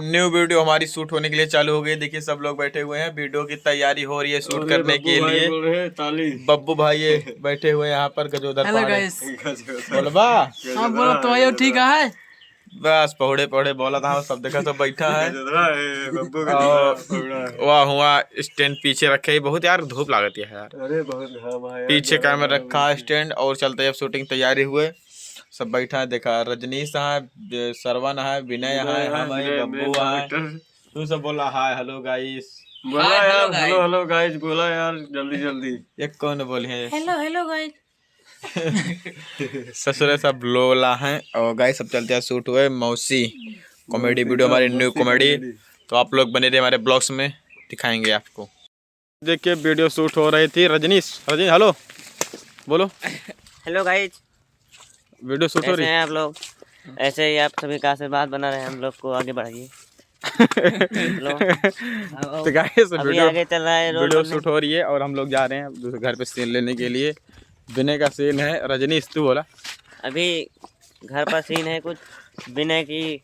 New video हमारी shoot होने के लिए चालू हो गई। देखिए सब लोग बैठे हुए हैं, वीडियो की तैयारी हो रही है शूट करने के लिए। बब्बू भाई ये बैठे हुए हैं यहाँ पर गजोदर। Hello guys. बोलबा हाँ बोलो तो आयो ठीक है। बस पौड़े पौड़े बोला था, सब देखा सब बैठा है। वाह हुआ स्टैंड पीछे रखे ही बहुत यार धूप लागती है यार। अरे बहुत पीछे कैमरा रखा है स्टैंड और चलते अब शूटिंग तैयारी हुए सब बैठा है। देखा रजनीश है, सरवन है, विनय है, हम है, बब्बू है। तू सब बोला हाय हेलो गाइस। बोला यार हेलो हेलो गाइस, बोला यार जल्दी जल्दी। ये कौन बोले है? Hello hello guys. ससुरे सब लोला हैं और गाइस सब चलते हैं शूट हुए मौसी कॉमेडी वीडियो हमारी न्यू कॉमेडी। तो आप लोग बने रहे हमारे ब्लॉग्स में, दिखाएंगे आपको। देखिए वीडियो शूट हो रही थी। रजनीश हेलो बोलो। हेलो गाइस, वीडियो शूट हो रही हैं आप लोग। ऐसे ही आप सभी का आशीर्वाद बना रहे, हम लोग को आगे बढ़ाइए। तो गाइस अभी आगे चल रहा है, वीडियो शूट हो रही है और हम लोग जा रहे हैं दूसरे घर पे सीन लेने के लिए। विनय का सीन है। रजनीश तू बोला। अभी घर पर सीन है कुछ विनय की,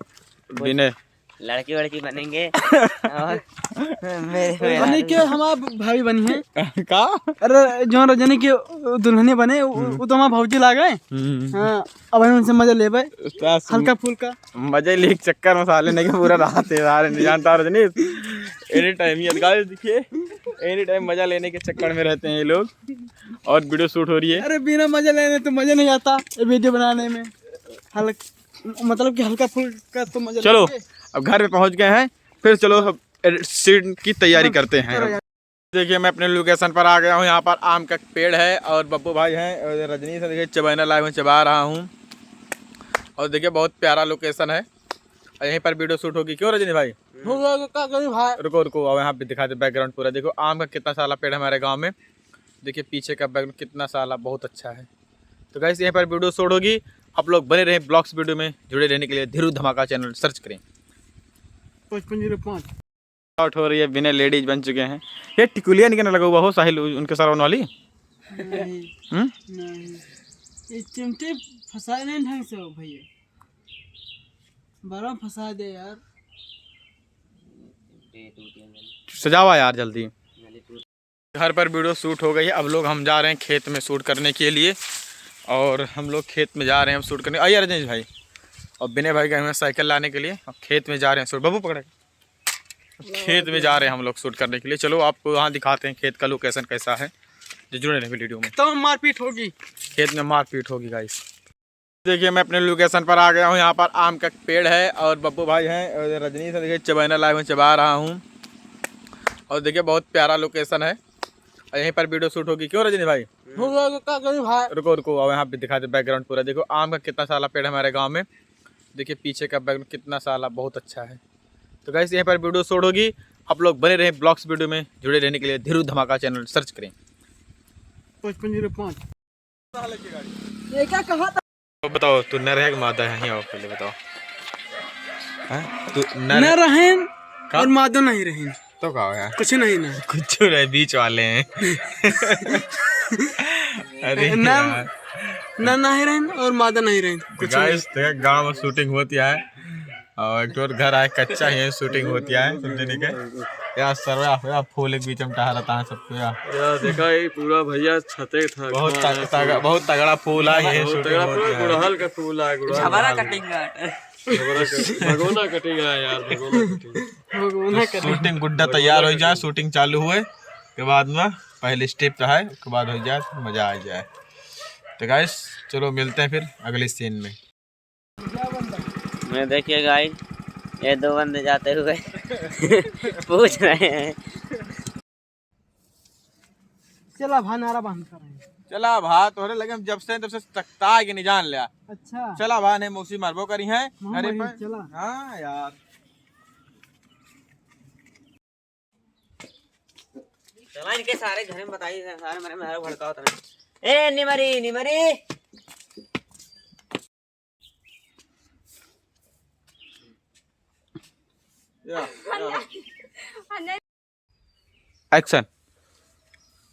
विनय लड़की वड़की बनेंगे और रजनी के हमारा भाभी बनी है का। अरे जो रजनी के दुल्हनी बने वो तो हमारा भौजी ला गए। हाँ अब हम उनसे मजा ले पाए हल्का फुल्का मजे ले चक्कर में साले नहीं पूरा रात है नहीं जानता रजनीश। एनी टाइम ये गाइस देखिए एनी टाइम मजा लेने के चक्कर में रहते हैं ये लोग और वीडियो शूट हो रही है। अरे बिना मजा लेने तो मजा नहीं आता वीडियो बनाने में। मतलब कि हल्का फुल्का तो मजा। चलो अब घर पे पहुंच गए हैं, फिर चलो सीन की तैयारी करते हैं। देखिए मैं अपने लोकेशन पर आ गया हूँ। यहाँ पर आम का पेड़ है और बब्बू भाई हैं और रजनी से देखिए चबैना लाए हुए चबा रहा हूँ। और देखिए बहुत प्यारा लोकेशन है और यहीं पर वीडियो शूट होगी। क्यों रजनी भाई? रुको रुको और यहाँ पे दिखा दे बैकग्राउंड पूरा। देखो आम का कितना साला पेड़ है हमारे गाँव में। देखिए पीछे का बैकग्राउंड कितना साला बहुत अच्छा है। तो गाइस यहीं पर वीडियो शूट होगी। आप लोग बने रहे ब्लॉग्स वीडियो में जुड़े रहने के लिए धीरू धमाका चैनल सर्च करें। 5505 आउट हो रही है। बिना लेडीज बन चुके हैं। ये टिकुलिया निकलने लगा हुआ हो साहिल उनके सरवन वाली। नहीं ये चिमटे फंसाए नहीं ढंग से हो भैया, बड़ा फंसा दे यार। सजावा यार जल्दी। घर पर वीडियो शूट हो गई है। अब लोग हम जा रहे हैं खेत में शूट करने के लिए और हम लोग खेत में जा रहे हैं शूट करने। आइए रजनीश भाई और विनय भाई गए हुए साइकिल लाने के लिए। अब खेत में जा रहे हैं शूट। बब्बू पकड़े खेत में जा रहे हैं हम लोग शूट करने के लिए। चलो आपको वहाँ दिखाते हैं खेत का लोकेशन कैसा है, जो जुड़े रहे वीडियो में। तो मारपीट होगी, खेत में मारपीट होगी गाइस। देखिए मैं अपने लोकेशन पर आ गया हूँ। यहाँ पर आम का पेड़ है और बब्बू भाई हैं और रजनी से देखिए चबैना लाए हुए चबा रहा हूँ। और देखिए बहुत प्यारा लोकेशन है और यहीं पर वीडियो शूट होगी। क्यों रजनी भाई? रुको रुको और यहाँ पे दिखा दे बैकग्राउंड पूरा। देखो आम का कितना साला पेड़ है हमारे गाँव में। देखिए पीछे का बैकग्राउंड कितना साला बहुत अच्छा है। तो गाइस यहीं पर वीडियो शूट होगी। आप लोग बने रहे ब्लॉग्स वीडियो में जुड़े रहने के लिए धीरू धमाका चैनल सर्च करें। 5505 ये क्या कहा था? तो बताओ तू नर है कि मादा है? यहाँ पहले बताओ। तू न रहें और मादो नहीं रहें तो कहो यार। कुछ नहीं ना कुछ नहीं बीच वाले हैं। अरे न नहीं रहें और मादा नहीं रहें कुछ। गाइस गाँव में शूटिंग होती है और एक और घर है कच्चा ही शूटिंग होती है समझने के यार। सर्वे फूल एक बीच में टहलता है सबको यार। देखा ये पूरा भैया छते था। बहुत तगड़ा फूल है ये शूटिंग होती है। गुड़हल का फूल है, हमारा कटिंग भगोना कटिंग है यार, भगोना कटिंग। शूटिंग गुड्डा तैयार हो जाए, शूटिंग चालू हुए के बाद में पहले स्टेप है उसके बाद हो जाए तो मजा आ जाए। तो गाइस चलो मिलते हैं फिर अगले सीन में। मैं देखिए गाइस ये दो बंदे जाते हुए पूछ रहे हैं। चला भा नारा बांध कर रहे हैं। चला भा तोहरे लगे जब से तब से तकता है कि नहीं जान लिया। अच्छा चला भा ने मौसी मारबो करी है अरे पर। चला हाँ यार चला इनके सारे घर में बताइए, सारे मेरे में भड़का होता है। ए निमरी निमरी एक्शन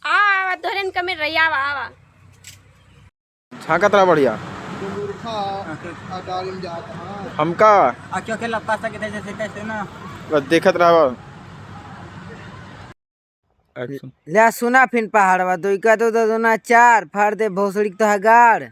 आवा धोरेन कमे रैया आवा छाका तरा बढ़िया हमका आखियों के लपका सके थे जैसे तैसे ना बस देखत रहो। ले सुना फिन पहाड़वा दुई का दो दो ना चार फाड़ दे भोसड़ी तो हगाड़